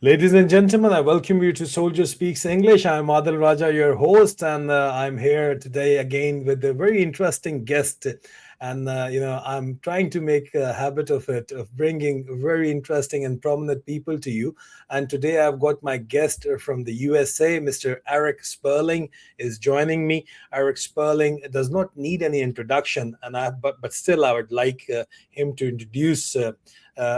Ladies and gentlemen, I welcome you to Soldier Speaks English. I'm Adil Raja, your host, and I'm here today again with a very interesting guest. And I'm trying to make a habit of it, of bringing very interesting and prominent people to you. And today I've got my guest from the USA, Mr. Erik Sperling, is joining me. Erik Sperling does not need any introduction, but still I would like him to introduce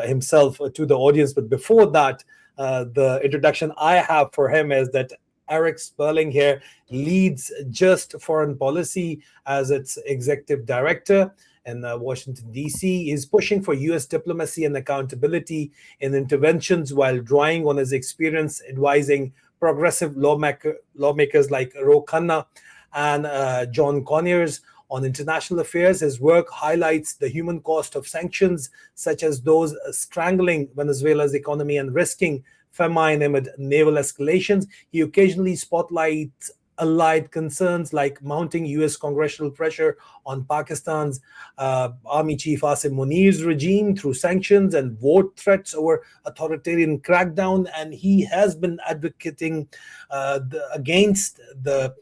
himself to the audience. But before that, the introduction I have for him is that Erik Sperling here leads Just Foreign Policy as its executive director in Washington, D.C. He's pushing for U.S. diplomacy and accountability in interventions while drawing on his experience advising progressive lawmakers like Ro Khanna and John Conyers on international affairs. His work highlights the human cost of sanctions, such as those strangling Venezuela's economy and risking famine amid naval escalations. He occasionally spotlights allied concerns like mounting U.S. congressional pressure on Pakistan's Army Chief Asim Munir's regime through sanctions and vote threats over authoritarian crackdown. And he has been advocating against the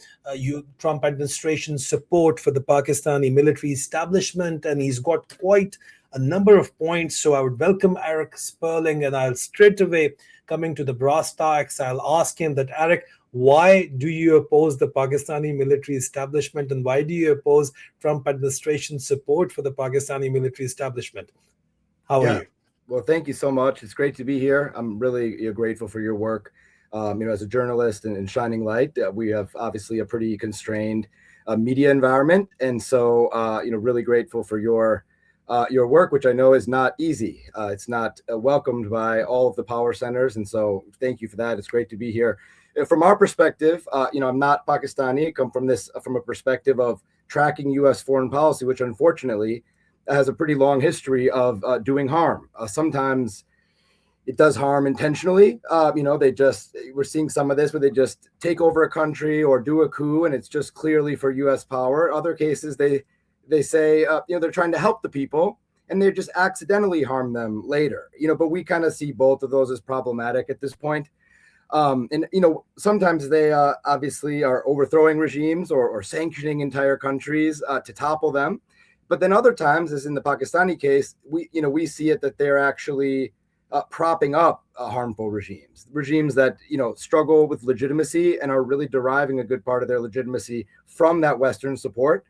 Trump administration's support for the Pakistani military establishment. And he's got quite a number of points. So I would welcome Erik Sperling, and I'll straight away coming to the brass tacks. I'll ask him that, Erik, why do you oppose the Pakistani military establishment, and why do you oppose Trump administration support for the Pakistani military establishment? How are you? Well, thank you so much. It's great to be here. I'm really grateful for your work. As a journalist and shining light, we have obviously a pretty constrained media environment, and so really grateful for your work, which I know is not easy. It's not welcomed by all of the power centers, and so thank you for that. It's great to be here. From our perspective, I'm not Pakistani. I come from a perspective of tracking U.S. foreign policy, which unfortunately has a pretty long history of doing harm. Sometimes it does harm intentionally. We're seeing some of this where they just take over a country or do a coup, and it's just clearly for U.S. power. Other cases, they say they're trying to help the people, and they just accidentally harm them later. But we kind of see both of those as problematic at this point. Sometimes they obviously are overthrowing regimes or sanctioning entire countries to topple them. But then other times, as in the Pakistani case, we see it that they're actually propping up harmful regimes that, struggle with legitimacy and are really deriving a good part of their legitimacy from that Western support.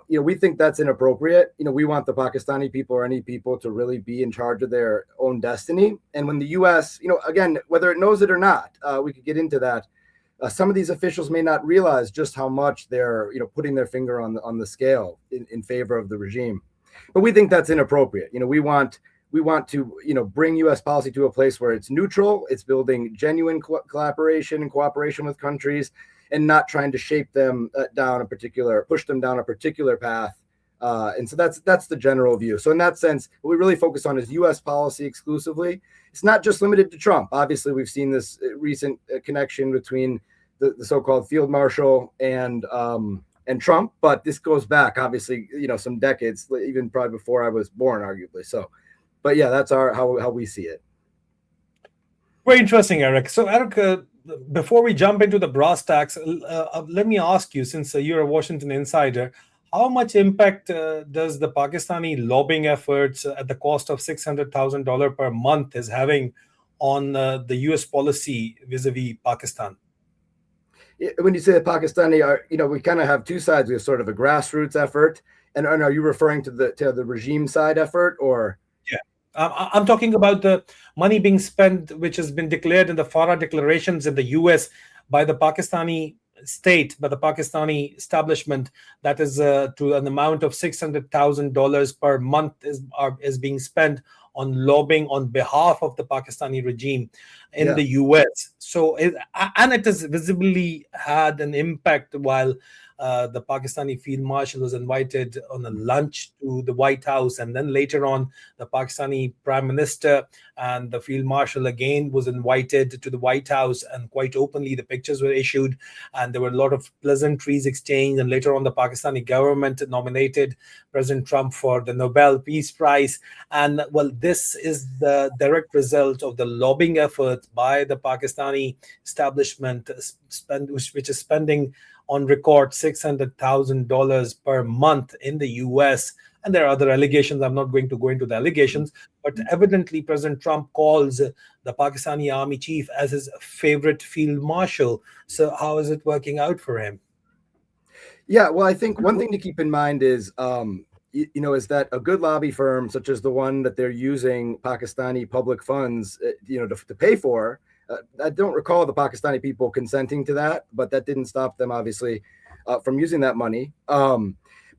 We think that's inappropriate. We want the Pakistani people or any people to really be in charge of their own destiny. And when the U.S., again, whether it knows it or not, we could get into that. Some of these officials may not realize just how much they're, putting their finger on the scale in favor of the regime. But we think that's inappropriate. We want to, bring U.S. policy to a place where it's neutral. It's building genuine collaboration and cooperation with countries, and not trying to shape them push them down a particular path. And so that's the general view. So in that sense, what we really focus on is U.S. policy exclusively. It's not just limited to Trump. Obviously, we've seen this recent connection between the so-called field marshal and Trump, but this goes back, obviously, some decades, even probably before I was born, arguably. So, but yeah, that's how we see it. Very interesting, Erik. So, Erik, before we jump into the brass tacks, let me ask you, since you're a Washington insider, how much impact does the Pakistani lobbying efforts at the cost of $600,000 per month is having on the U.S. policy vis-a-vis Pakistan? When you say the Pakistani, we kind of have two sides. We have sort of a grassroots effort, and are you referring to the regime side effort, or? I'm talking about the money being spent, which has been declared in the FARA declarations in the U.S. by the Pakistani state, by the Pakistani establishment, that is to an amount of $600,000 per month is being spent on lobbying on behalf of the Pakistani regime in the U.S. So, it has visibly had an impact while the Pakistani Field Marshal was invited on a lunch to the White House, and then later on, the Pakistani Prime Minister and the Field Marshal again was invited to the White House, and quite openly the pictures were issued, and there were a lot of pleasantries exchanged. And later on, the Pakistani government nominated President Trump for the Nobel Peace Prize. And well, this is the direct result of the lobbying efforts by the Pakistani establishment, which is spending on record $600,000 per month in the US. And there are other allegations. I'm not going to go into the allegations, but evidently President Trump calls the Pakistani army chief as his favorite field marshal. So how is it working out for him? Yeah, well, I think one thing to keep in mind is, is that a good lobby firm, such as the one that they're using Pakistani public funds, to pay for. I don't recall the Pakistani people consenting to that, but that didn't stop them, obviously, from using that money.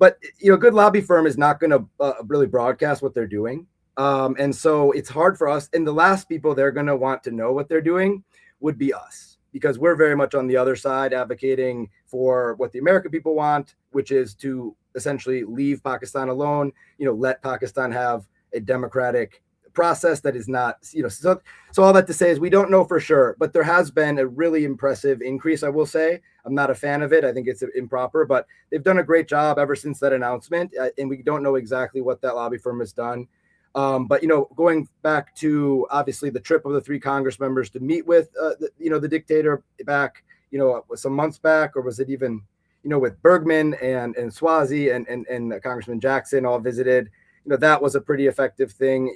But a good lobby firm is not going to really broadcast what they're doing. And so it's hard for us. And the last people they're going to want to know what they're doing would be us, because we're very much on the other side advocating for what the American people want, which is to essentially leave Pakistan alone, let Pakistan have a democratic process that is not, so all that to say is we don't know for sure, but there has been a really impressive increase. I will say I'm not a fan of it. I think it's improper, but they've done a great job ever since that announcement. And we don't know exactly what that lobby firm has done. But, going back to obviously the trip of the 3 Congress members to meet with, the dictator back, some months back, or was it even, with Bergman and Swazi and Congressman Jackson all visited. That was a pretty effective thing.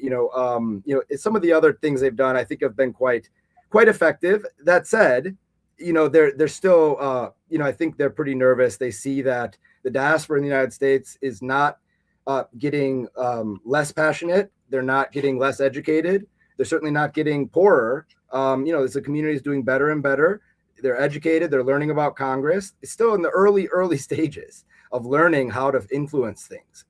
Some of the other things they've done, I think, have been quite effective. That said, they're still, I think they're pretty nervous. They see that the diaspora in the United States is not getting less passionate. They're not getting less educated. They're certainly not getting poorer. As the community is doing better and better. They're educated. They're learning about Congress. It's still in the early stages of learning how to influence things.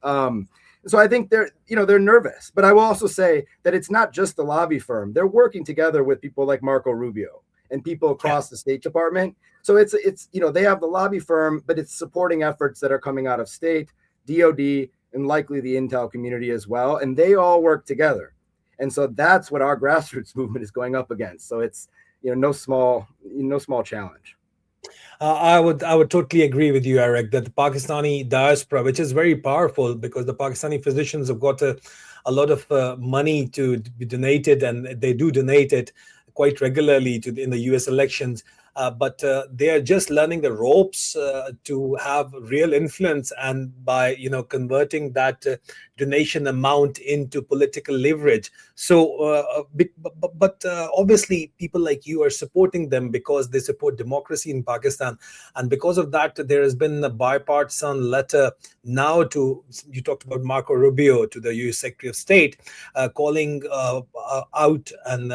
So I think they're nervous, but I will also say that it's not just the lobby firm. They're working together with people like Marco Rubio and people across the State Department. So it's they have the lobby firm, but it's supporting efforts that are coming out of state, DOD, and likely the intel community as well. And they all work together. And so that's what our grassroots movement is going up against. So it's, no small challenge. I would totally agree with you, Erik, that the Pakistani diaspora, which is very powerful because the Pakistani physicians have got a lot of money to be donated, and they do donate it quite regularly in the US elections. But they are just learning the ropes to have real influence, and by converting that donation amount into political leverage. So, but obviously, people like you are supporting them because they support democracy in Pakistan, and because of that, there has been a bipartisan letter now you talked about Marco Rubio to the U.S. Secretary of State, calling out and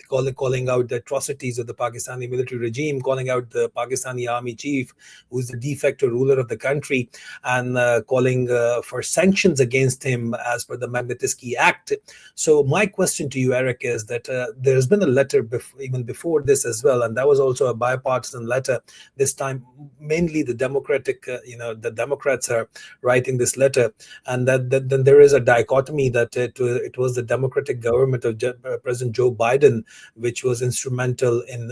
calling out the atrocities of the Pakistani military regime, calling out the Pakistani army chief, who is the de facto ruler of the country, and calling for sanctions against him as per the Magnitsky Act. So my question to you, Erik, is that there's been a letter even before this as well, and that was also a bipartisan letter. This time, mainly the the Democrats are writing this letter, and that then there is a dichotomy that it was the Democratic government of President Joe Biden which was instrumental in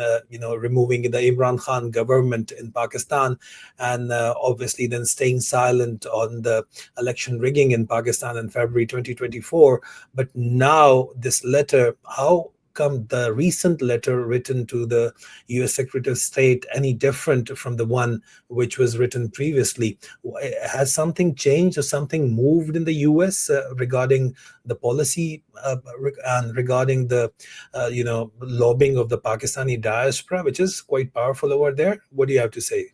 removing the Imran Khan government in Pakistan, and obviously then staying silent on the election rigging in Pakistan in February 2024. But now this letter, how come the recent letter written to the US Secretary of State any different from the one which was written previously? Has something changed or something moved in the US regarding the policy and regarding the lobbying of the Pakistani diaspora, which is quite powerful over there? What do you have to say?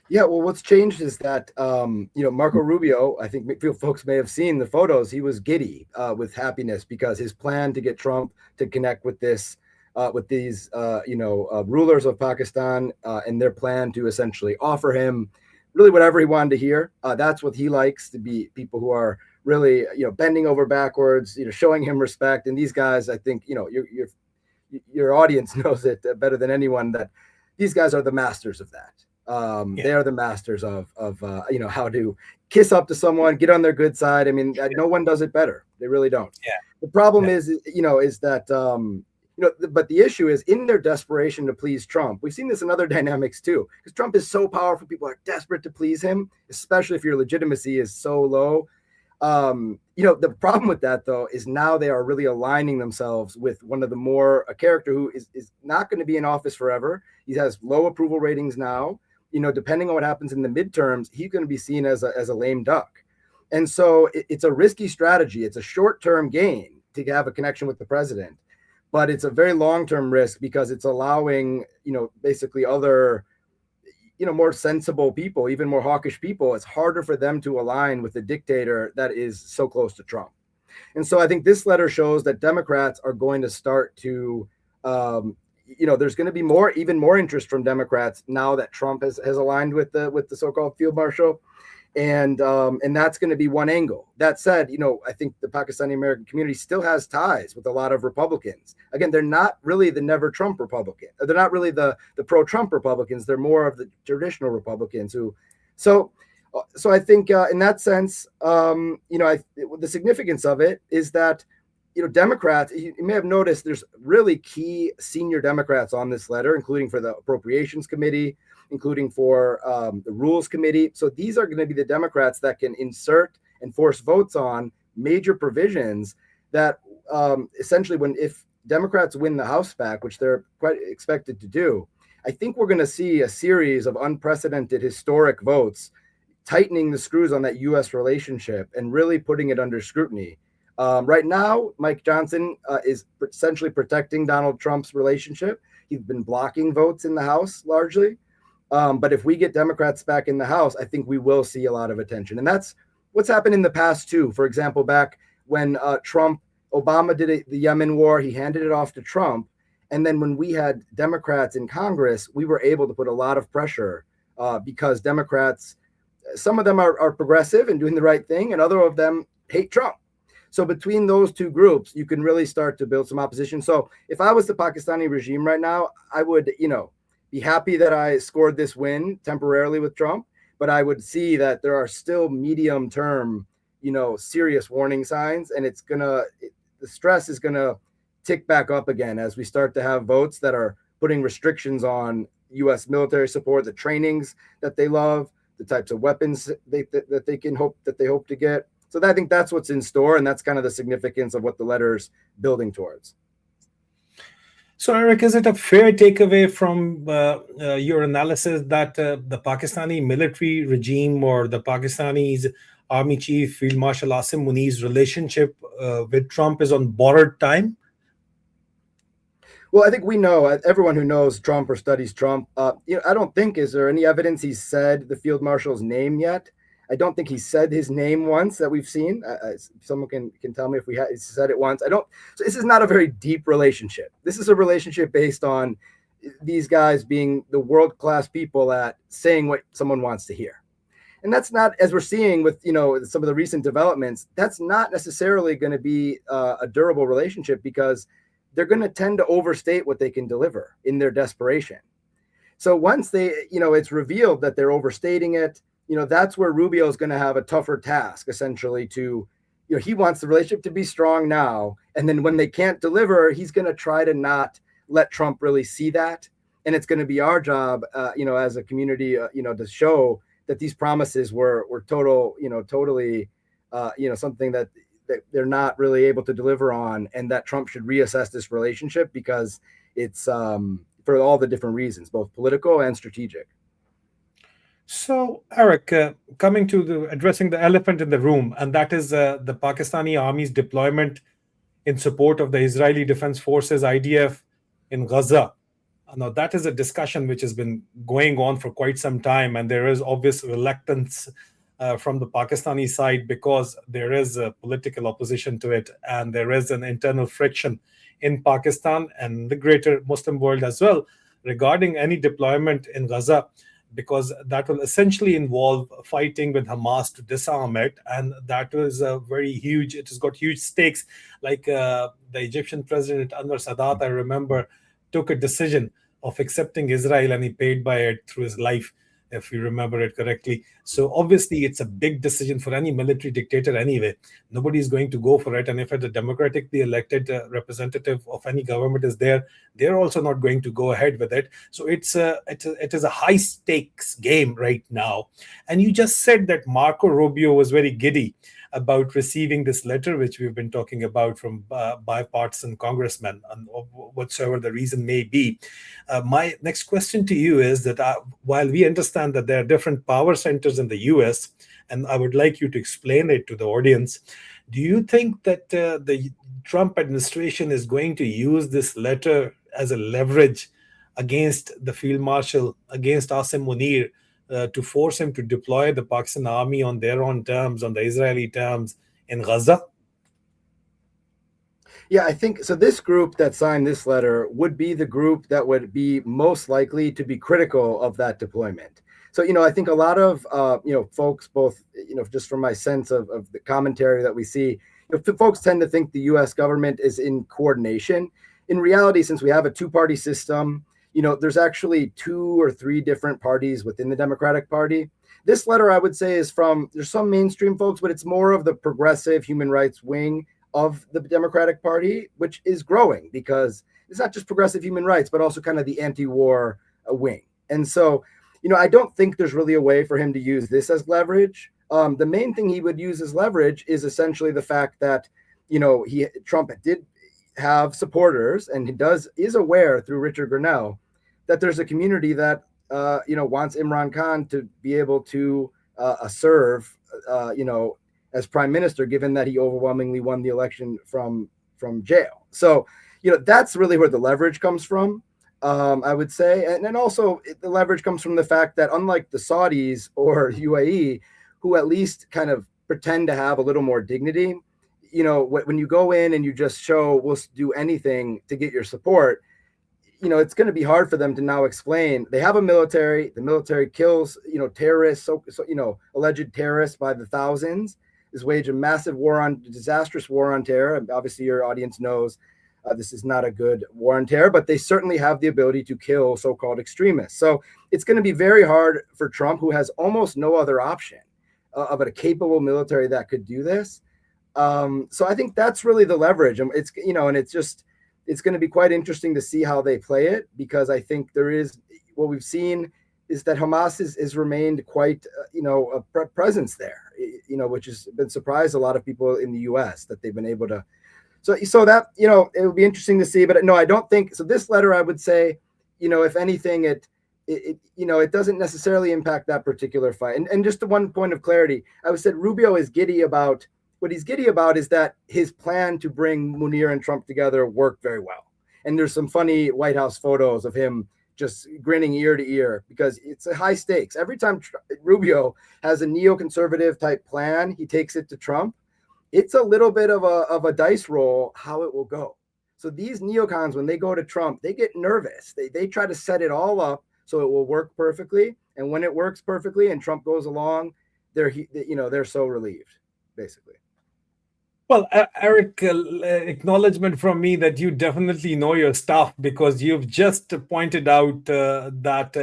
Yeah, well, what's changed is that, Marco Rubio, I think folks may have seen the photos. He was giddy with happiness because his plan to get Trump to connect with these rulers of Pakistan and their plan to essentially offer him really whatever he wanted to hear. That's what he likes, to be people who are really, bending over backwards, showing him respect. And these guys, I think, your audience knows it better than anyone, that these guys are the masters of that. They are the masters of how to kiss up to someone, get on their good side. I mean, no one does it better. They really don't. The problem is that but the issue is in their desperation to please Trump. We've seen this in other dynamics too, because Trump is so powerful. People are desperate to please him, especially if your legitimacy is so low. The problem with that, though, is now they are really aligning themselves with one of a character who is not going to be in office forever. He has low approval ratings now. Depending on what happens in the midterms, he's going to be seen as a lame duck. And so it's a risky strategy. It's a short-term gain to have a connection with the president, but it's a very long-term risk because it's allowing, basically other, more sensible people, even more hawkish people, it's harder for them to align with the dictator that is so close to Trump. And so I think this letter shows that Democrats are going to start to, there's going to be even more interest from Democrats now that Trump has aligned with the so-called field marshal. And that's going to be one angle. That said, I think the Pakistani American community still has ties with a lot of Republicans. Again, they're not really the never Trump Republican. They're not really the pro-Trump Republicans. They're more of the traditional Republicans so I think in that sense, the significance of it is that, Democrats, you may have noticed there's really key senior Democrats on this letter, including for the Appropriations Committee, including for the Rules Committee. So these are going to be the Democrats that can insert and force votes on major provisions that essentially if Democrats win the House back, which they're quite expected to do, I think we're going to see a series of unprecedented historic votes tightening the screws on that U.S. relationship and really putting it under scrutiny. Right now, Mike Johnson is essentially protecting Donald Trump's relationship. He's been blocking votes in the House largely. But if we get Democrats back in the House, I think we will see a lot of attention. And that's what's happened in the past, too. For example, back when Obama did the Yemen war, he handed it off to Trump. And then when we had Democrats in Congress, we were able to put a lot of pressure because Democrats, some of them are progressive and doing the right thing, and other of them hate Trump. So between those two groups, you can really start to build some opposition. So if I was the Pakistani regime right now, I would, be happy that I scored this win temporarily with Trump, but I would see that there are still medium-term, serious warning signs, and the stress is gonna tick back up again as we start to have votes that are putting restrictions on U.S. military support, the trainings that they love, the types of weapons that they hope to get. So I think that's what's in store, and that's kind of the significance of what the letter's building towards. So, Erik, is it a fair takeaway from your analysis that the Pakistani military regime or the Pakistani's army chief, Field Marshal Asim Munir's relationship with Trump is on borrowed time? Well, I think we know, everyone who knows Trump or studies Trump, I don't think, is there any evidence he's said the Field Marshal's name yet? I don't think he said his name once that we've seen. Someone can tell me if he said it once. So this is not a very deep relationship. This is a relationship based on these guys being the world-class people at saying what someone wants to hear. And that's not, as we're seeing with, some of the recent developments, that's not necessarily going to be a durable relationship because they're going to tend to overstate what they can deliver in their desperation. So once it's revealed that they're overstating it, that's where Rubio is going to have a tougher task, essentially, to, he wants the relationship to be strong now. And then when they can't deliver, he's going to try to not let Trump really see that. And it's going to be our job, as a community, to show that these promises were totally, something that they're not really able to deliver on, and that Trump should reassess this relationship because it's for all the different reasons, both political and strategic. So, Erik, coming to addressing the elephant in the room, and that is the Pakistani army's deployment in support of the Israeli Defense Forces, IDF, in Gaza. Now, that is a discussion which has been going on for quite some time, and there is obvious reluctance from the Pakistani side because there is a political opposition to it, and there is an internal friction in Pakistan and the greater Muslim world as well regarding any deployment in Gaza, because that will essentially involve fighting with Hamas to disarm it. And that was it has got huge stakes. Like the Egyptian president Anwar Sadat, I remember, took a decision of accepting Israel, and he paid by it through his life. if you remember it correctly. So obviously, it's a big decision for any military dictator anyway. Nobody is going to go for it. And if a democratically elected representative of any government is there, they're also not going to go ahead with it. So it is a high stakes game right now. And you just said that Marco Rubio was very giddy about receiving this letter, which we've been talking about from bipartisan congressmen, and whatsoever the reason may be. My next question to you is that while we understand that there are different power centers in the US, and I would like you to explain it to the audience, do you think that the Trump administration is going to use this letter as a leverage against the field marshal, against Asim Munir, to force him to deploy the Pakistan army on their own terms, on the Israeli terms, in Gaza? Yeah, I think so. This group that signed this letter would be the group that would be most likely to be critical of that deployment. So, I think a lot of, folks, both, just from my sense of the commentary that we see, folks tend to think the U.S. government is in coordination. In reality, since we have a two-party system, there's actually 2 or 3 different parties within the Democratic Party. This letter, I would say, is there's some mainstream folks, but it's more of the progressive human rights wing of the Democratic Party, which is growing because it's not just progressive human rights, but also kind of the anti-war wing. And so, I don't think there's really a way for him to use this as leverage. The main thing he would use as leverage is essentially the fact that, Trump did have supporters, and is aware through Richard Grenell that there's a community that wants Imran Khan to be able to serve as prime minister, given that he overwhelmingly won the election from jail. So that's really where the leverage comes from, I would say. And then also the leverage comes from the fact that, unlike the Saudis or UAE, who at least kind of pretend to have a little more dignity, when you go in and you just show we'll do anything to get your support, it's going to be hard for them to now explain. They have a military. The military kills, terrorists, alleged terrorists by the thousands, is wage a massive disastrous war on terror. And obviously your audience knows this is not a good war on terror, but they certainly have the ability to kill so-called extremists. So it's going to be very hard for Trump, who has almost no other option of a capable military that could do this. So I think that's really the leverage. And it's, and it's going to be quite interesting to see how they play it, because I think what we've seen is that Hamas has remained quite, a presence there, which has been surprised a lot of people in the U.S. that they've been able to. So that, it would be interesting to see. But no, I don't think so. This letter, I would say, if anything, it doesn't necessarily impact that particular fight. And just the one point of clarity, I would say Rubio is giddy about. What he's giddy about is that his plan to bring Munir and Trump together worked very well. And there's some funny White House photos of him just grinning ear to ear, because it's a high stakes. Every time Rubio has a neoconservative type plan, he takes it to Trump. It's a little bit of a dice roll how it will go. So these neocons, when they go to Trump, they get nervous. They try to set it all up so it will work perfectly. And when it works perfectly and Trump goes along, they're so relieved, basically. Well, Erik, acknowledgement from me that you definitely know your stuff, because you've just pointed out that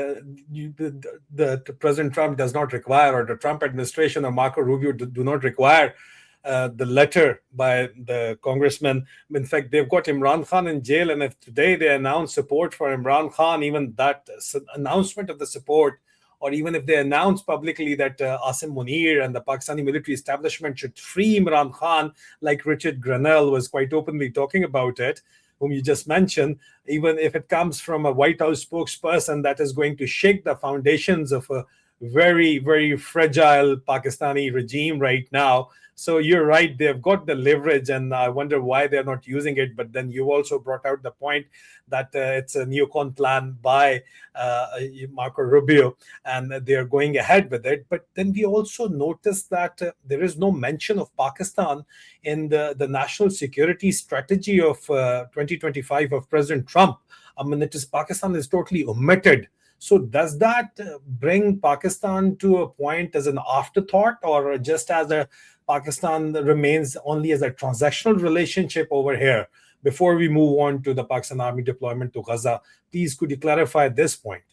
the President Trump does not require, or the Trump administration or Marco Rubio do not require the letter by the congressman. In fact, they've got Imran Khan in jail, and if today they announce support for Imran Khan, even that announcement of the support, or even if they announce publicly that Asim Munir and the Pakistani military establishment should free Imran Khan, like Richard Grenell was quite openly talking about it, whom you just mentioned, even if it comes from a White House spokesperson, that is going to shake the foundations of a very, very fragile Pakistani regime right now. So you're right, they've got the leverage, and I wonder why they're not using it. But then you also brought out the point that it's a neocon plan by Marco Rubio, and they're going ahead with it. But then we also noticed that there is no mention of Pakistan in the national security strategy of 2025 of President Trump. I mean, Pakistan is totally omitted. So does that bring Pakistan to a point as an afterthought, or just as a Pakistan remains only as a transactional relationship over here? Before we move on to the Pakistan army deployment to Gaza, please could you clarify this point?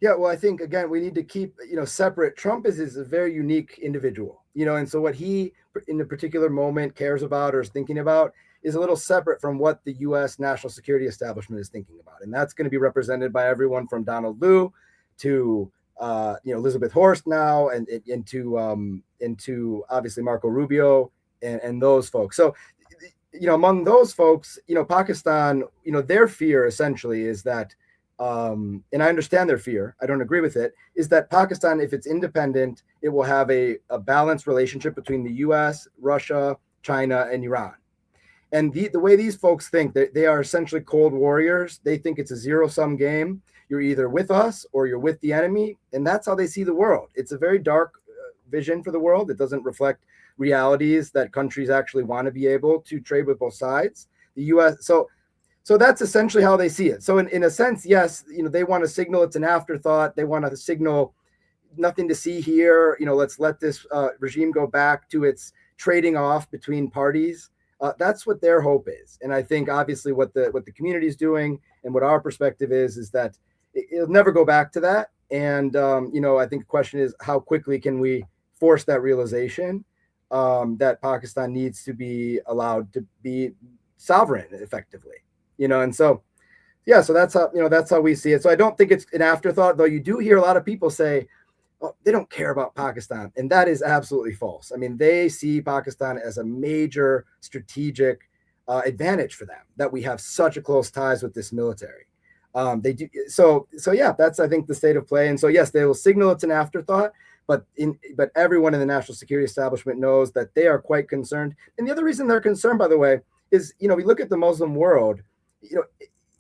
Yeah, well, I think again we need to keep separate. Trump is a very unique individual, and so what he in a particular moment cares about or is thinking about is a little separate from what the U.S. national security establishment is thinking about, and that's going to be represented by everyone from Donald Lu to Elizabeth Horst now, and into obviously Marco Rubio and those folks. So among those folks, Pakistan, their fear essentially is that. And I understand their fear, I don't agree with it, is that Pakistan, if it's independent, it will have a balanced relationship between the US, Russia, China, and Iran. And the way these folks think, they are essentially cold warriors. They think it's a zero-sum game. You're either with us or you're with the enemy. And that's how they see the world. It's a very dark vision for the world. It doesn't reflect realities that countries actually want to be able to trade with both sides. The US, so that's essentially how they see it. So in a sense, yes, they want to signal it's an afterthought. They want to signal nothing to see here. Let's let this regime go back to its trading off between parties. That's what their hope is. And I think obviously what the community is doing and what our perspective is that it'll never go back to that. And I think the question is how quickly can we force that realization that Pakistan needs to be allowed to be sovereign effectively. And so, yeah, so that's how we see it. So I don't think it's an afterthought, though you do hear a lot of people say, oh, they don't care about Pakistan. And that is absolutely false. I mean, they see Pakistan as a major strategic advantage for them, that we have such a close ties with this military. They do. So yeah, that's, I think, the state of play. And so, yes, they will signal it's an afterthought, but everyone in the national security establishment knows that they are quite concerned. And the other reason they're concerned, by the way, is, we look at the Muslim world.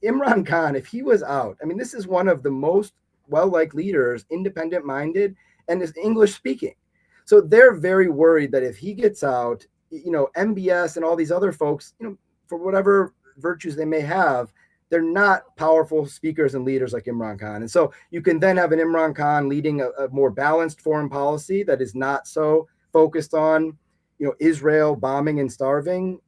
Imran Khan, if he was out, I mean, this is one of the most well-liked leaders, independent-minded, and is English-speaking. So they're very worried that if he gets out, MBS and all these other folks, for whatever virtues they may have, they're not powerful speakers and leaders like Imran Khan. And so you can then have an Imran Khan leading a more balanced foreign policy that is not so focused on, Israel bombing and starving,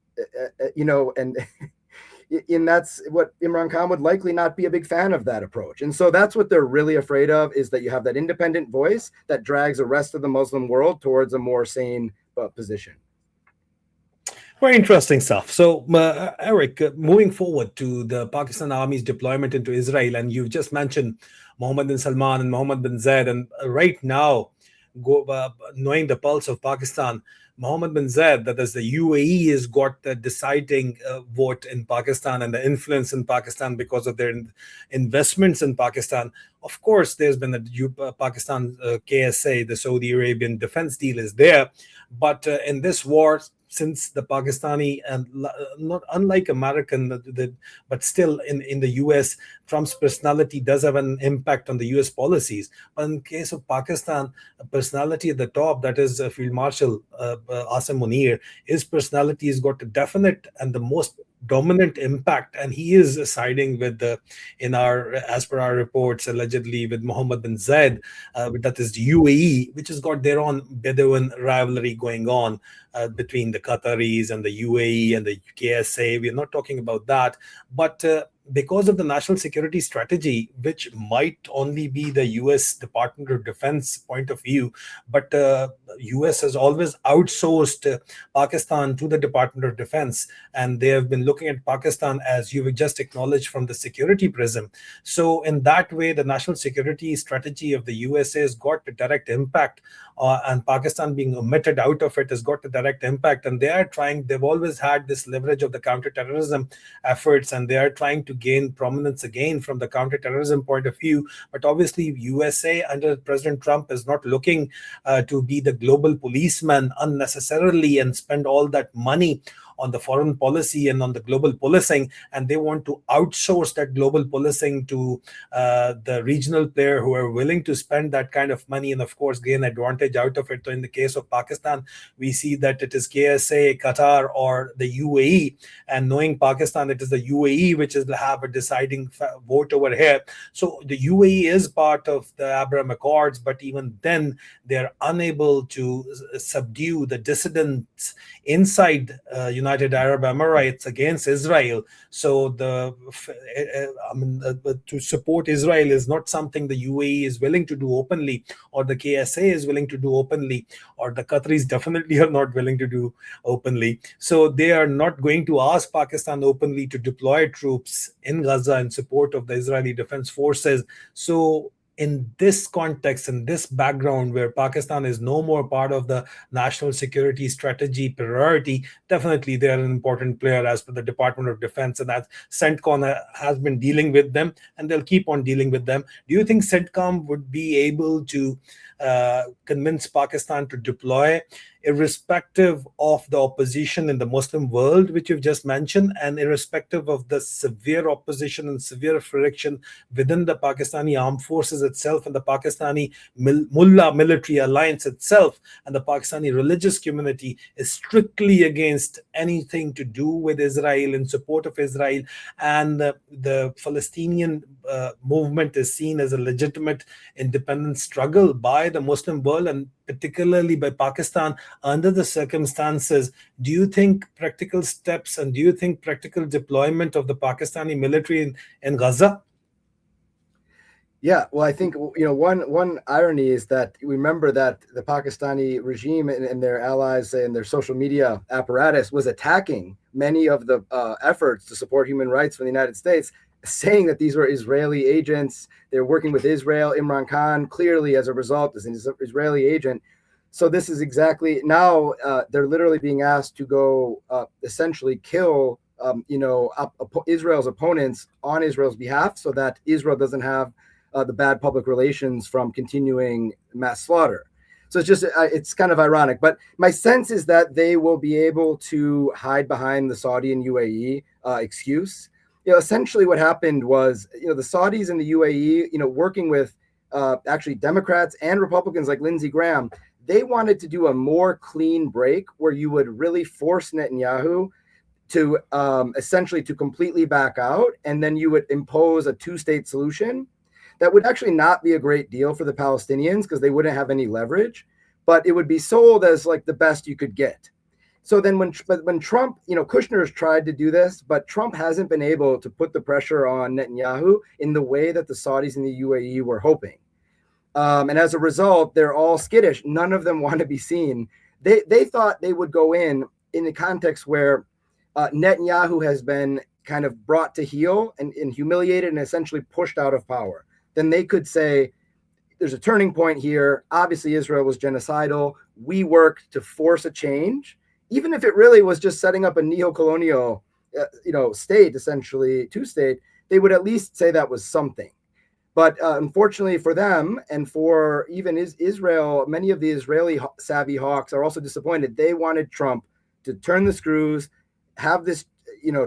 and that's what Imran Khan would likely not be a big fan of that approach. And so that's what they're really afraid of, is that you have that independent voice that drags the rest of the Muslim world towards a more sane position. Very interesting stuff. So, Erik, moving forward to the Pakistan Army's deployment into Israel, and you've just mentioned Mohammed bin Salman and Mohammed bin Zayed, and right now, knowing the pulse of Pakistan, Mohammed bin Zayed, that is the UAE, has got the deciding vote in Pakistan and the influence in Pakistan because of their investments in Pakistan. Of course, there's been a Pakistan KSA, the Saudi Arabian defense deal is there. But in this war, since the Pakistani, and not unlike American, but still in the US, Trump's personality does have an impact on the US policies. But in case of Pakistan, a personality at the top, that is Field Marshal Asim Munir, his personality has got a definite and the most dominant impact, and he is siding with as per our reports, allegedly with Mohammed bin Zayed, that is the UAE, which has got their own Bedouin rivalry going on between the Qataris and the UAE and the KSA. We're not talking about that, but because of the national security strategy, which might only be the US Department of Defense point of view, but US has always outsourced Pakistan to the Department of Defense, and they have been looking at Pakistan, as you just acknowledged, from the security prism. So in that way, the national security strategy of the USA has got a direct impact, and Pakistan being omitted out of it has got a direct impact. And they've always had this leverage of the counterterrorism efforts, and they are trying to gain prominence again from the counterterrorism point of view. But obviously, USA under President Trump is not looking to be the global policeman unnecessarily and spend all that money on the foreign policy and on the global policing, and they want to outsource that global policing to the regional player who are willing to spend that kind of money and, of course, gain advantage out of it. So in the case of Pakistan, we see that it is KSA, Qatar, or the UAE, and knowing Pakistan, it is the UAE which is have a deciding vote over here. So the UAE is part of the Abraham Accords, but even then, they're unable to subdue the dissidents inside, United Arab Emirates against Israel. So to support Israel is not something the UAE is willing to do openly, or the KSA is willing to do openly, or the Qataris definitely are not willing to do openly. So they are not going to ask Pakistan openly to deploy troops in Gaza in support of the Israeli Defense Forces. So in this context, in this background, where Pakistan is no more part of the national security strategy priority, definitely they are an important player as per the Department of Defense, and that CENTCOM has been dealing with them, and they'll keep on dealing with them. Do you think CENTCOM would be able to convince Pakistan to deploy, irrespective of the opposition in the Muslim world, which you've just mentioned, and irrespective of the severe opposition and severe friction within the Pakistani armed forces itself and the Pakistani Mullah military alliance itself, and the Pakistani religious community is strictly against anything to do with Israel, in support of Israel, and the Palestinian movement is seen as a legitimate independence struggle by the Muslim world, and particularly by Pakistan under the circumstances? Do you think practical steps, and do you think practical deployment of the Pakistani military in Gaza? Yeah, well, I think one irony is that remember that the Pakistani regime and their allies and their social media apparatus was attacking many of the efforts to support human rights from the United States, saying that these were Israeli agents. They're working with Israel. Imran Khan clearly, as a result, is an Israeli agent. So this is exactly now they're literally being asked to go essentially kill Israel's opponents on Israel's behalf, so that Israel doesn't have the bad public relations from continuing mass slaughter. So it's kind of ironic, but my sense is that they will be able to hide behind the Saudi and UAE excuse. Essentially what happened was, the Saudis and the UAE, working with actually Democrats and Republicans like Lindsey Graham, they wanted to do a more clean break where you would really force Netanyahu to essentially to completely back out, and then you would impose a two-state solution. That would actually not be a great deal for the Palestinians because they wouldn't have any leverage, but it would be sold as like the best you could get. So then when Trump, Kushner's tried to do this, but Trump hasn't been able to put the pressure on Netanyahu in the way that the Saudis and the UAE were hoping. And as a result, they're all skittish. None of them want to be seen. They thought they would go in the context where Netanyahu has been kind of brought to heel and humiliated and essentially pushed out of power. Then they could say, there's a turning point here. Obviously, Israel was genocidal. We worked to force a change, even if it really was just setting up a neo-colonial, state, essentially two-state. They would at least say that was something. But unfortunately for them, and for even Israel, many of the Israeli savvy hawks are also disappointed. They wanted Trump to turn the screws, have this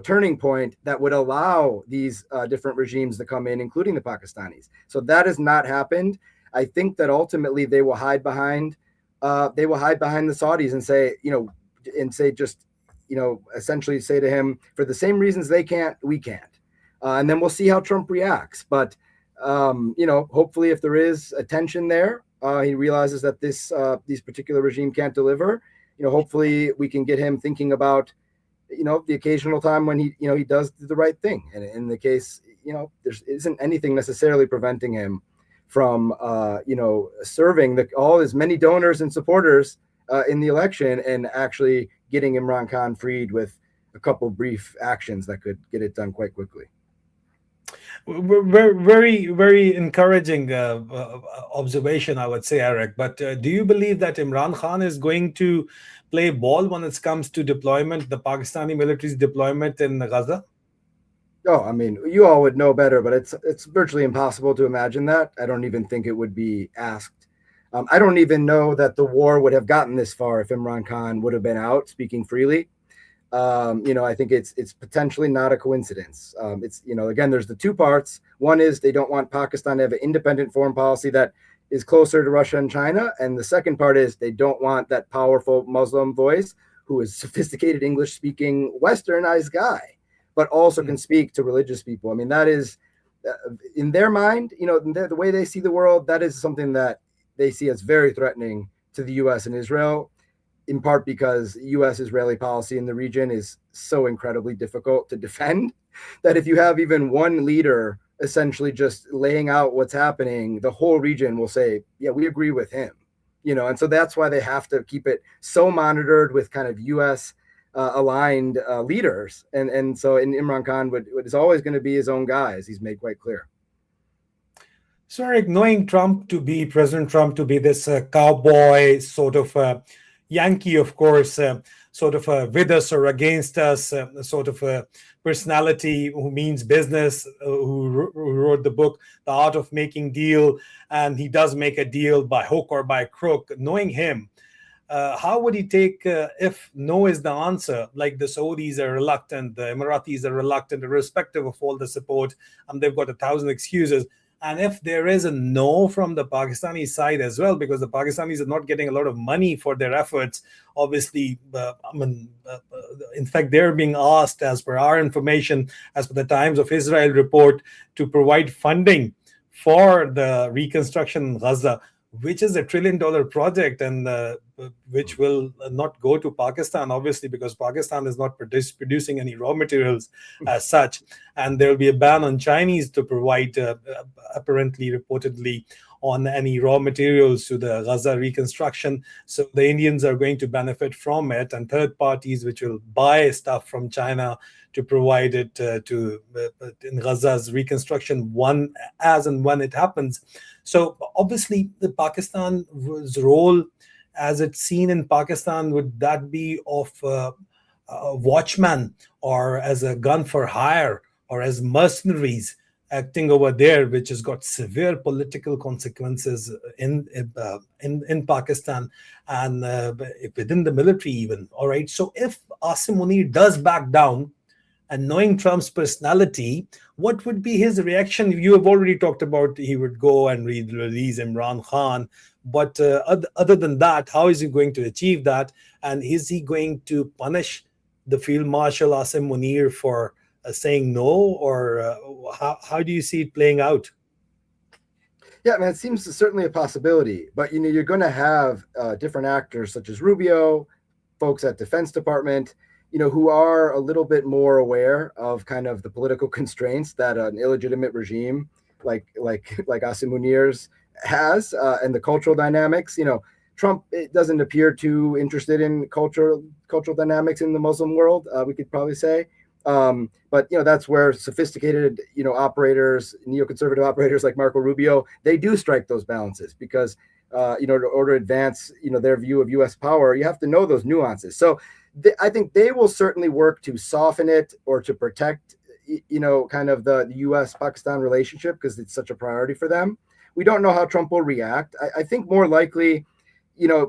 turning point that would allow these different regimes to come in, including the Pakistanis. So that has not happened. I think that ultimately they will hide behind the Saudis and say, essentially say to him, for the same reasons they can't, we can't. And then we'll see how Trump reacts. But hopefully if there is a tension there, he realizes that these particular regime can't deliver. Hopefully we can get him thinking about the occasional time when he does the right thing. And in the case, there isn't anything necessarily preventing him from, serving all his many donors and supporters in the election and actually getting Imran Khan freed with a couple brief actions that could get it done quite quickly. Very, very encouraging observation, I would say, Erik. But do you believe that Imran Khan is going to play ball when it comes to deployment, the Pakistani military's deployment in Gaza? Oh, I mean, you all would know better, but it's virtually impossible to imagine that. I don't even think it would be asked. I don't even know that the war would have gotten this far if Imran Khan would have been out speaking freely. I think it's potentially not a coincidence. Again, there's the two parts. One is they don't want Pakistan to have an independent foreign policy that is closer to Russia and China. And the second part is they don't want that powerful Muslim voice who is sophisticated English speaking westernized guy, but also can speak to religious people. I mean, that is in their mind, the way they see the world, that is something that they see as very threatening to the US and Israel. in part because U.S.-Israeli policy in the region is so incredibly difficult to defend that if you have even one leader essentially just laying out what's happening, the whole region will say, yeah, we agree with him. And so that's why they have to keep it so monitored with kind of U.S. Aligned leaders. And so Imran Khan is always going to be his own guy, as he's made quite clear. So, Eric, knowing President Trump to be this cowboy sort of Yankee, of course, sort of with us or against us, sort of a personality who means business, who wrote the book, The Art of Making Deal, and he does make a deal by hook or by crook. Knowing him, how would he take if no is the answer? Like the Saudis are reluctant, the Emiratis are reluctant, irrespective of all the support, and they've got 1,000 excuses. And if there is a no from the Pakistani side as well, because the Pakistanis are not getting a lot of money for their efforts, obviously, in fact, they're being asked, as per our information, as per the Times of Israel report, to provide funding for the reconstruction in Gaza, which is $1 trillion project, and which will not go to Pakistan, obviously, because Pakistan is not producing any raw materials as such. And there will be a ban on Chinese to provide, apparently, reportedly, on any raw materials to the Gaza reconstruction. So the Indians are going to benefit from it, and third parties which will buy stuff from China to provide it in Gaza's reconstruction as and when it happens. So obviously the Pakistan's role, as it's seen in Pakistan, would that be of a watchman, or as a gun for hire, or as mercenaries acting over there, which has got severe political consequences in Pakistan and within the military even. All right. So if Asim Munir does back down, and knowing Trump's personality, what would be his reaction? You have already talked about he would go and release Imran Khan. But other than that, how is he going to achieve that? And is he going to punish the Field Marshal Asim Munir for saying no? Or how do you see it playing out? Yeah, man, it seems certainly a possibility. But, you're going to have different actors such as Rubio, folks at Defense Department, who are a little bit more aware of kind of the political constraints that an illegitimate regime like Asim Munir's has, and the cultural dynamics. Trump doesn't appear too interested in cultural dynamics in the Muslim world, we could probably say. But that's where sophisticated operators, neoconservative operators like Marco Rubio, they do strike those balances, because in order to advance their view of U.S. power, you have to know those nuances. So I think they will certainly work to soften it or to protect kind of the U.S.-Pakistan relationship, because it's such a priority for them. We don't know how Trump will react. I think more likely,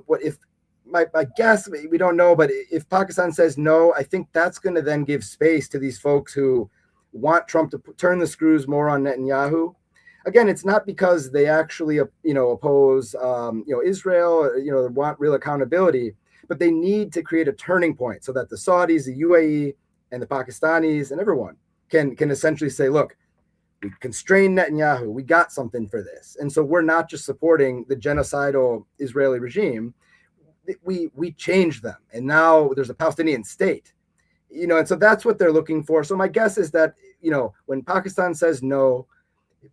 what if my guess, we don't know, but if Pakistan says no, I think that's going to then give space to these folks who want Trump to turn the screws more on Netanyahu. Again, it's not because they actually, oppose, Israel, or, want real accountability, but they need to create a turning point so that the Saudis, the UAE, and the Pakistanis and everyone can essentially say, look, we constrained Netanyahu. We got something for this. And so we're not just supporting the genocidal Israeli regime. We changed them. And now there's a Palestinian state, and so that's what they're looking for. So my guess is that, when Pakistan says no,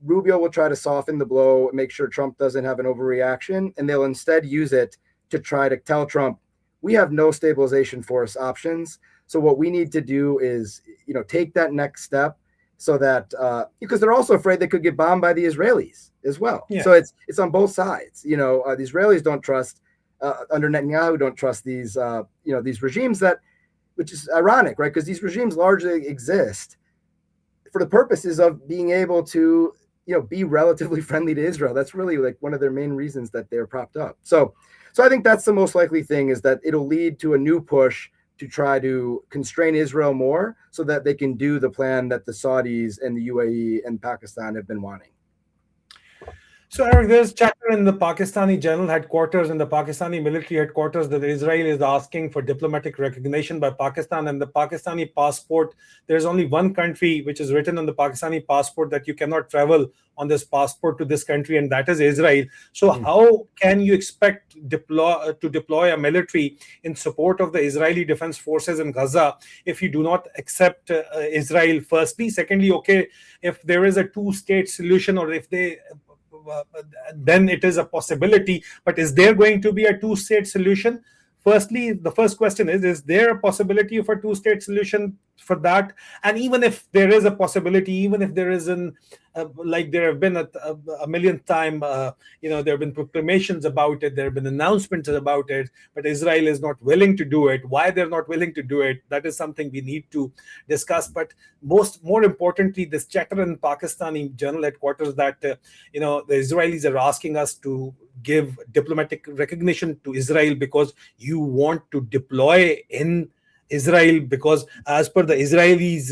Rubio will try to soften the blow, make sure Trump doesn't have an overreaction, and they'll instead use it to try to tell Trump, we have no stabilization force options. So what we need to do is, take that next step, so that because they're also afraid they could get bombed by the Israelis as well. Yeah. So it's on both sides. The Israelis don't trust under Netanyahu, don't trust these these regimes, which is ironic, right? Because these regimes largely exist for the purposes of being able to be relatively friendly to Israel. That's really like one of their main reasons that they're propped up. So I think that's the most likely thing, is that it'll lead to a new push to try to constrain Israel more, so that they can do the plan that the Saudis and the UAE and Pakistan have been wanting. So, Eric, there's chatter in the Pakistani general headquarters and the Pakistani military headquarters that Israel is asking for diplomatic recognition by Pakistan and the Pakistani passport. There's only one country which is written on the Pakistani passport that you cannot travel on this passport to this country, and that is Israel. So, how can you expect to deploy a military in support of the Israeli defense forces in Gaza if you do not accept Israel? Firstly, secondly, okay, if there is a two-state solution, or if they then it is a possibility. But is there going to be a two-state solution? Firstly, the first question is there a possibility of a two-state solution for that? And even if there is a possibility, even if there is like there have been a million time, there have been proclamations about it, there have been announcements about it, but Israel is not willing to do it. Why they're not willing to do it, that is something we need to discuss. But more importantly, this chatter in Pakistani general headquarters that the Israelis are asking us to give diplomatic recognition to Israel because you want to deploy in Israel, because as per the Israelis,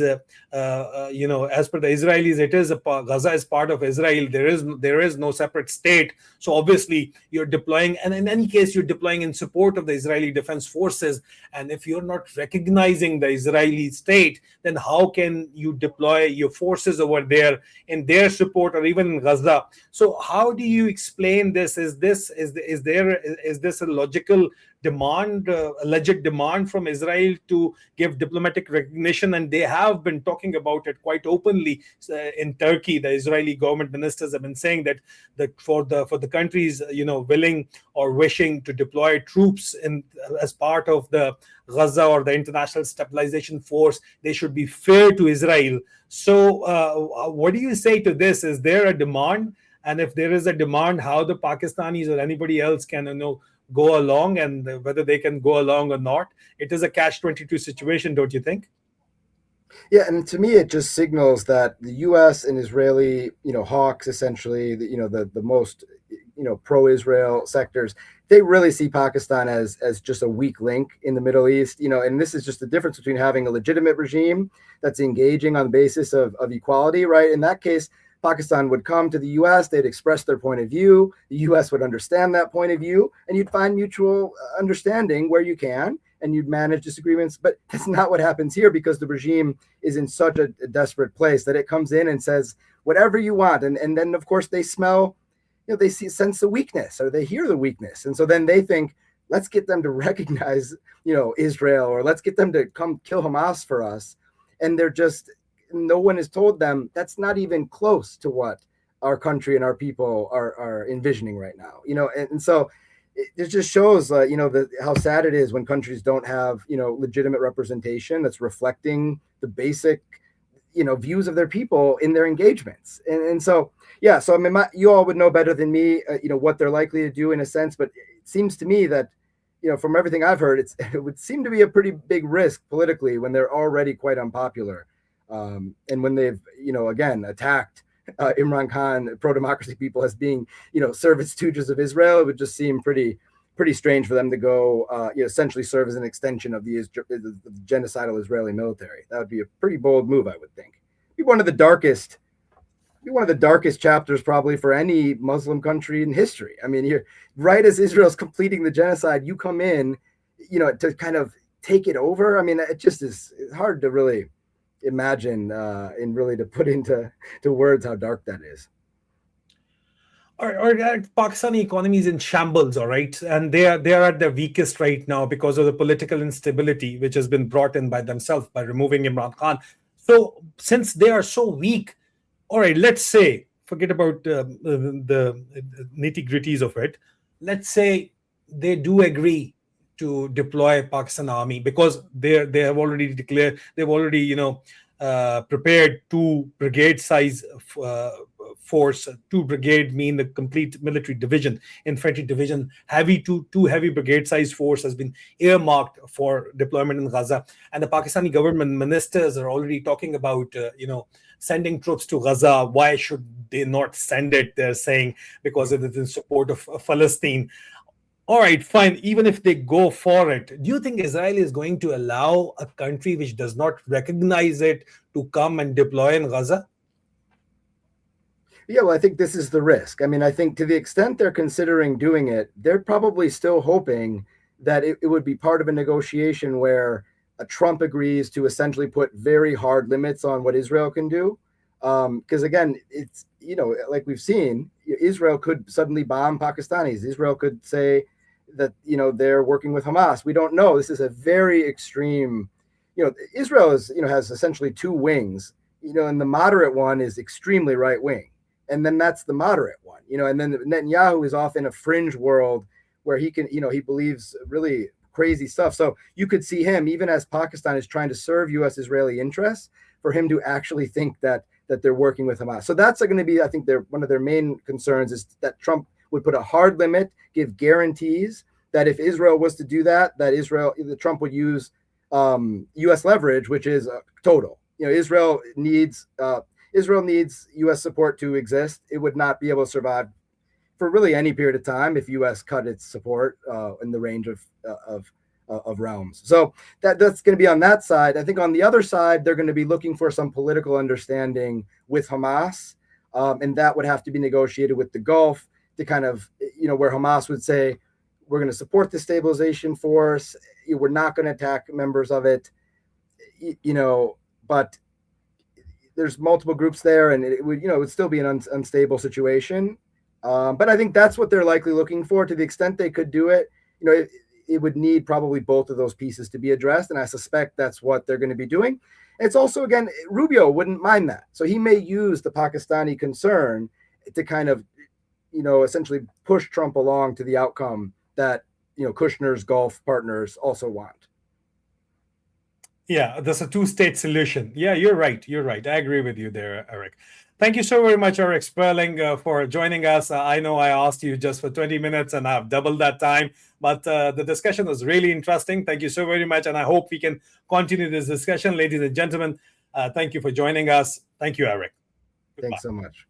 Gaza is part of Israel. There is no separate state. So obviously you're deploying, and in any case you're deploying in support of the Israeli Defense Forces. And if you're not recognizing the Israeli state, then how can you deploy your forces over there in their support or even in Gaza? So how do you explain this? Is this a logical demand, alleged demand from Israel to give diplomatic recognition? And they have been talking about it quite openly in Turkey. The Israeli government ministers have been saying that for the countries willing or wishing to deploy troops as part of the Gaza or the International Stabilization Force, they should be fair to Israel. So what do you say to this? Is there a demand? And if there is a demand, how the Pakistanis or anybody else can go along, and whether they can go along or not? It is a catch-22 situation, don't you think? Yeah, and to me, it just signals that the U.S. and Israeli, hawks, essentially, the most, pro-Israel sectors, they really see Pakistan as just a weak link in the Middle East, and this is just the difference between having a legitimate regime that's engaging on the basis of equality, right? In that case, Pakistan would come to the U.S., they'd express their point of view, the U.S. would understand that point of view, and you'd find mutual understanding where you can, and you'd manage disagreements. But that's not what happens here, because the regime is in such a desperate place that it comes in and says whatever you want. And then, of course, they smell, they sense the weakness, or they hear the weakness. And so then they think, let's get them to recognize, Israel, or let's get them to come kill Hamas for us. And no one has told them that's not even close to what our country and our people are envisioning right now. And so it just shows, how sad it is when countries don't have, legitimate representation that's reflecting the basic, views of their people in their engagements. And so, yeah, so I mean, you all would know better than me, what they're likely to do in a sense, but it seems to me that, from everything I've heard, it would seem to be a pretty big risk politically when they're already quite unpopular. And when they've, again, attacked Imran Khan, pro-democracy people, as being, servant stooges of Israel, it would just seem pretty strange for them to go, essentially serve as an extension of the genocidal Israeli military. That would be a pretty bold move, I would think. Be one of the darkest chapters probably for any Muslim country in history. I mean, right as Israel's completing the genocide, you come in, to kind of take it over. I mean, it just is hard to really imagine and really to put into words how dark that is. Or Pakistani economy is in shambles, all right, and they are at their weakest right now because of the political instability which has been brought in by themselves by removing Imran Khan. So since they are so weak, all right, let's say, forget about the nitty-gritties of it. Let's say they do agree to deploy Pakistan army, because they have already declared, they've already prepared 2 brigade size force. 2 brigade mean the complete military division, infantry division. Two heavy brigade size force has been earmarked for deployment in Gaza, and the Pakistani government ministers are already talking about sending troops to Gaza. Why should they not send it? They're saying because it is in support of Palestine. All right, fine. Even if they go for it, do you think Israel is going to allow a country which does not recognize it to come and deploy in Gaza? Yeah, well, I think this is the risk. I mean, I think to the extent they're considering doing it, they're probably still hoping that it would be part of a negotiation where Trump agrees to essentially put very hard limits on what Israel can do. Because again, it's, like we've seen, Israel could suddenly bomb Pakistanis. Israel could say that, they're working with Hamas. We don't know. This is a very extreme, Israel has essentially two wings, and the moderate one is extremely right wing. And then that's the moderate one, and then Netanyahu is off in a fringe world where he can, he believes really crazy stuff. So you could see him, even as Pakistan is trying to serve U.S. Israeli interests, for him to actually think that they're working with Hamas. So that's going to be, I think, one of their main concerns is that Trump would put a hard limit, give guarantees that if Israel was to do that Trump would use U.S. leverage, which is total. Israel needs U.S. support to exist. It would not be able to survive for really any period of time if U.S. cut its support in the range of realms. So that's going to be on that side. I think on the other side, they're going to be looking for some political understanding with Hamas, and that would have to be negotiated with the Gulf to kind of, where Hamas would say, we're going to support the stabilization force. We're not going to attack members of it, but there's multiple groups there, and it would still be an unstable situation. But I think that's what they're likely looking for. To the extent they could do it, it would need probably both of those pieces to be addressed, and I suspect that's what they're going to be doing. It's also, again, Rubio wouldn't mind that, so he may use the Pakistani concern to kind of, essentially push Trump along to the outcome that Kushner's Gulf partners also want. Yeah, that's a two-state solution. Yeah, you're right. I agree with you there, Erik. Thank you so very much, Erik Sperling, for joining us. I know I asked you just for 20 minutes and I've doubled that time, but the discussion was really interesting. Thank you so very much. And I hope we can continue this discussion. Ladies and gentlemen, thank you for joining us. Thank you, Erik. Thanks so much.